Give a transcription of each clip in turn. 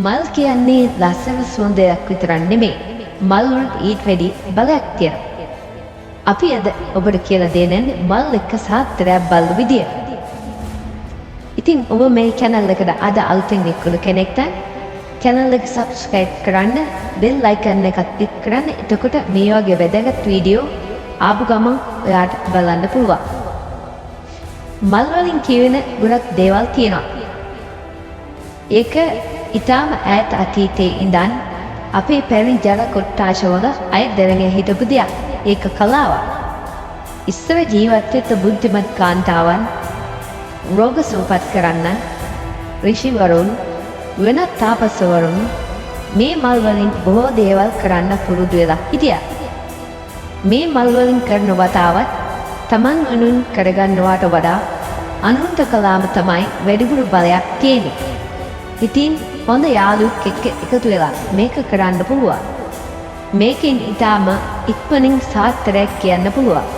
මල් කියන්නේ ලස්සන සුවඳයක් විතරක් නෙමෙයි. මල් වලට ඊට වැඩි බලයක් තියෙනවා. අපි අද ඔබට කියලා දෙන්නේ මල් එක්ක සාත්‍රයක් බලන විදිය. ඉතින් ඔබ මේ channel එකට අද අලුතෙන් එක්වුණු කෙනෙක් නම් channel එක subscribe කරන්න, bell icon එක click කරන්න. එතකොට මේ වගේ වැදගත් වීඩියෝ ආපු ගමන් ඔයාට බලන්න පුළුවන්. මල් වලින් කියවෙන ගොඩක් දේවල් තියෙනවා. ඒක ඊටම ඈත අතීතයේ ඉඳන් අපේ පැරණි ජල කොට්ටාශවල අය දැනගෙන හිටපු දෙයක්. ඒක කලාවක්. ඉස්සර ජීවත් වෙච්ච බුද්ධිමත් කාන්තාවන් රෝග සුවපත් කරන්න ඍෂිවරුන් වෙනත් තාපසවරුන් මේ මල් වලින් බොහෝ දේවල් කරන්න පුරුදු වෙලා හිටියා. මේ මල් වලින් කරන වතාවත් Taman වෙනුන් කරගන්නවට වඩා අනුන්ට කළාම තමයි වැඩිපුර බලයක් තියෙන්නේ. ඉතින් හොඳ යාළුවෙක් එක්ක එකතු වෙලා මේක කරන්න පුළුවන්. මේකෙන් ඊටාම ඉක්මනින් සාත්‍රයක් කියන්න පුළුවන්.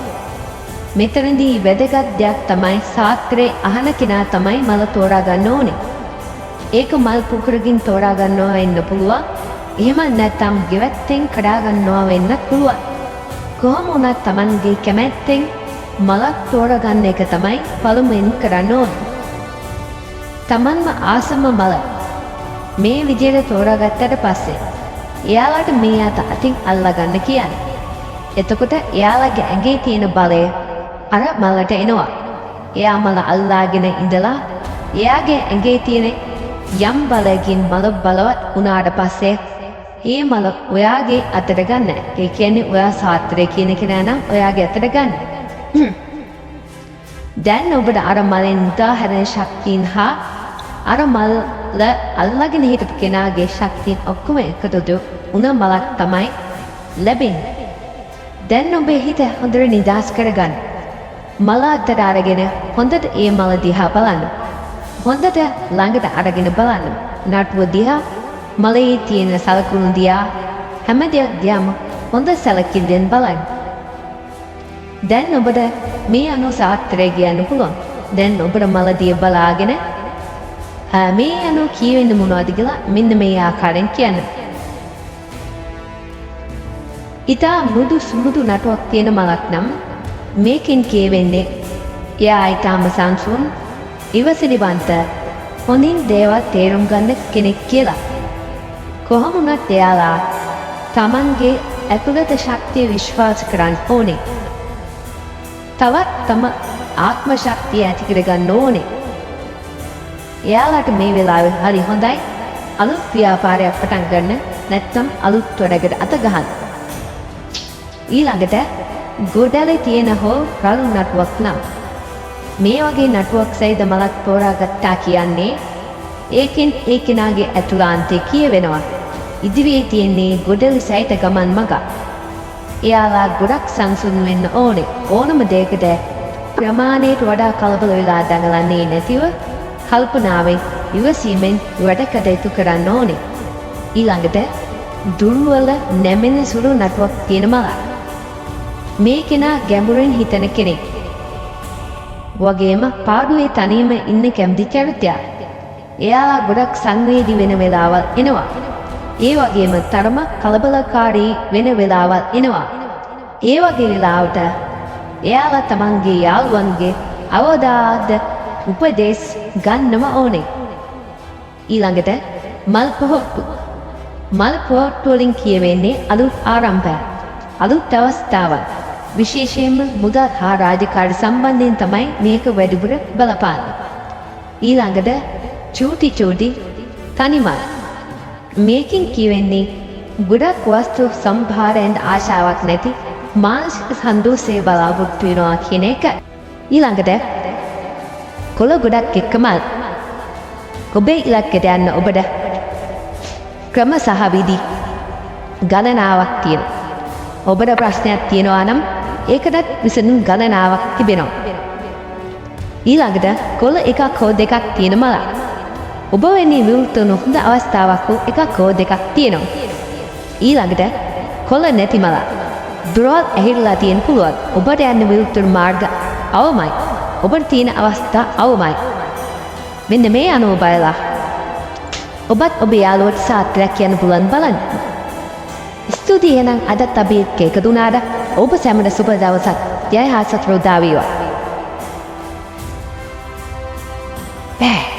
මෙතනදී වැදගත් දෙයක් තමයි සාත්‍රේ අහන කෙනා තමයි මල තෝරා ගන්න ඕනේ. ඒක මල් පුකුරකින් තෝරා ගන්නවා වෙන්න පුළුවන්. එහෙම නැත්නම් ගෙවැත්තෙන් කඩා ගන්නවා වෙන්න පුළුවන්. කොහොම වුණත් Tamanගේ කැමැත්තෙන් මලක් තෝරා ගන්න එක තමයි පළමුවෙන් කරන්න ඕනේ. Tamanම ආසම මල මේ විදිහට තෝරාගත්තට පස්සේ එයාලට මේ අතින් අල්ලා ගන්න කියන්නේ. එතකොට එයාලගේ ඇඟේ තියෙන බලය අර මලට එනවා. එයා මල අල්ලාගෙන ඉඳලා එයාගේ ඇඟේ තියෙන යම් බලයකින් මල බලවත් වුණාට පස්සේ ඒ මල ඔයාගේ අතට ගන්න. ඒ කියන්නේ ඔයා සාත්‍රය කියන කෙනා නම් ඔයාගේ අතට ගන්න. දැන් ඔබට අර මලෙන් උදාහරණ ශක්තියින් හා අර මල අල්ලාගෙන හිටපු කෙනාගේ ශක්තියින් ඔක්කොම එකතු වුණ මලක් තමයි ලැබෙන්නේ. දැන් ඔබේ හිත හොඳට නිදහස් කරගන්න. මල අතට අරගෙන හොඳට ඒ මල දිහා බලන්න. හොඳට ළඟට අරගෙන බලන්න. නටුව දිහා, මලේ තියෙන සලකුණු දිහා, හැම දෙයක් දිහාම හොඳ සැලකිල්ලෙන් බලන්න. දැන් ඔබට මේ අනුව සාත්‍රය කියන්න පුළුවන්. දැන් ඔබට මල දිහා බලාගෙන මේ අනුව කියවෙන්නේ මොනවද කියලා මෙන්න මේ ආකාරයෙන් කියන්න. ඊටා මෘදු සුමුදු නටුවක් තියෙන මලක් නම් මේකෙන් කියවෙන්නේ එයා ඊටාම සංසුන්, ඉවසිලිවන්ත, හොඳින් දේවල් තේරුම් ගන්න කෙනෙක් කියලා. කොහොම වුණත් එයාලා Tamanගේ ඇතුළත ශක්තිය විශ්වාස කරන්න ඕනේ. තවත් තම ආත්ම ශක්තිය ඇති කරගන්න ඕනේ. එයාලට මේ වෙලාවේ හරි හොඳයි අලුත් ව්‍යාපාරයක් පටන් ගන්න, නැත්නම් අලුත් වැඩකට අත ගහන්න. ඊළඟට ගොඩලේ තියෙන හෝ රළු නටුවක් නම් මේ වගේ නටුවක් සහිත මලක් තෝරාගත්තා කියන්නේ ඒකෙන් ඒ කෙනාගේ ඇතුළාන්තේ කියවෙනවා ඉදිරියේ තියෙන්නේ ගොඩලි සහිත ගමන් මඟ. එයාලා ගොඩක් සංසුන් වෙන්න ඕනේ. ඕනම දෙයකට ප්‍රමාණයට වඩා කලබල වෙලා දඟලන්නේ නැතිව කල්පනාවෙන් ඉවසීමෙන් වැඩ කටයුතු කරන්න ඕනේ. ඊළඟට දුර්වල නැමෙන සුළු නටුවක් තියෙන මලක්. මේ කෙනා ගැඹුරින් හිතන කෙනෙක්. වගේම පාඩුවේ තනියම ඉන්න කැමති චරිතයක්. එයා ගොඩක් සංවේදී වෙන වෙලාවල් එනවා. ඒ වගේම තරම කලබලකාරී වෙන වෙලාවල් එනවා. ඒ වගේ වෙලාවට එයාලා තමන්ගේ යාළුවන්ගේ අවදාද උපදේශ ගන්නම ඕනේ. ඊළඟට මල් පොහොට්ටු. මල් පොහොට්ටු වලින් කියවෙන්නේ අලුත් ආරම්භයක්, අලුත් අවස්ථාවක්. විශේෂයෙන්ම මුදල් හා රාජකාරි සම්බන්ධයෙන් තමයි මේක වැඩිපුර බලපාන්නේ. ඊළඟට චූටි තනිමල්. මේකෙන් කියවෙන්නේ ගොඩක් වස්තු සම්භාරයෙන් ආශාවක් නැති මානසික සන්තෝෂයේ බලාපොරොත්තු වෙනවා කියන එක. ඊළඟට කොළ ගොඩක් එක්ක මල්. ඔබේ ඉලක්කයට යන්න ඔබට ක්‍රම සහ විදි ගණනාවක් තියෙනවා. ඔබට ප්‍රශ්නයක් තියෙනවා නම් ඒකටත් විසඳුම් ගණනාවක් තිබෙනවා. ඊළඟට කොළ එකක් හෝ දෙකක් තියෙන මලක්. ඔබ වෙන්නේ විවෘත වුණු හොඳ අවස්ථාවක් හෝ එකක් හෝ දෙකක් තියෙනවා. ඊළඟට කොළ නැති මලක්. දුරවල් ඇහිරලා තියෙන පුළුවන්. ඔබට යන්න විවෘත මාර්ග අවමයි. ඔබට තියෙන අවස්ථා අවමයි. මෙන්න මේ අනුව බලලා ඔබත් ඔබේ යාළුවට සාත්‍රයක් කියන්න පුළුවන් බලන්න. ස්තුතියි එහෙනම් අදත් අපි එක්ක එකතු වුණාට ඔබ සැමට සුබ දවසක්. ජය හා සතුටු උදා වේවා. බෑ